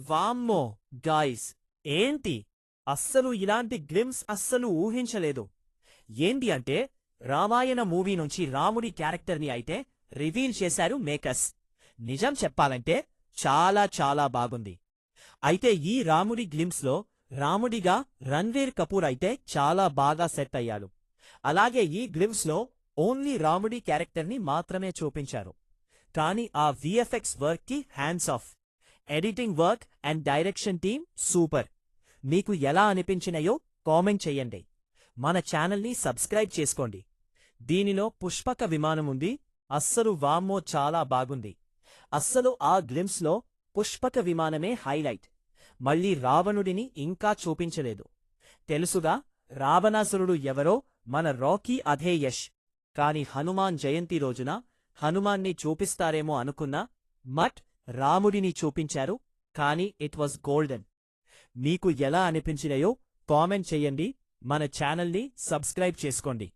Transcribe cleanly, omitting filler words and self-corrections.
వామ్మో గాయ్స్, ఏంటి అస్సలు ఇలాంటి గ్లిమ్స్ అస్సలు ఊహించలేదు. ఏంటి అంటే రామాయణ మూవీ నుంచి రాముడి క్యారెక్టర్ని అయితే రివీల్ చేశారు మేకర్స్. నిజం చెప్పాలంటే చాలా చాలా బాగుంది. అయితే ఈ రాముడి గ్లిమ్స్లో రాముడిగా రణ్వీర్ కపూర్ అయితే చాలా బాగా సెట్ అయ్యాడు. అలాగే ఈ గ్లిమ్స్లో ఓన్లీ రాముడి క్యారెక్టర్ని మాత్రమే చూపించారు. కానీ ఆ విఎఫ్ఎక్స్ వర్క్కి hands of. Editing work and direction team super. మీకు ఎలా అనిపించినాయో కామెంట్ చెయ్యండి. మన ఛానల్ని సబ్స్క్రైబ్ చేసుకోండి. దీనిలో పుష్పక విమానం ఉంది. అస్సలు వామ్మో చాలా బాగుంది. అస్సలు ఆ గ్లిమ్స్లో పుష్పక విమానమే హైలైట్. మళ్ళీ రావణుడిని ఇంకా చూపించలేదు. తెలుసుగా రావణాసురుడు ఎవరో, మన రాకీ అదే యష్. కాని హనుమాన్ జయంతి రోజున హనుమాన్ని చూపిస్తారేమో అనుకున్నా, బట్ రాముడిని చూపించారు. కానీ ఇట్ వాజ్ గోల్డెన్. మీకు ఎలా అనిపించినాయో కామెంట్ చెయ్యండి. మన ఛానల్ని సబ్స్క్రైబ్ చేసుకోండి.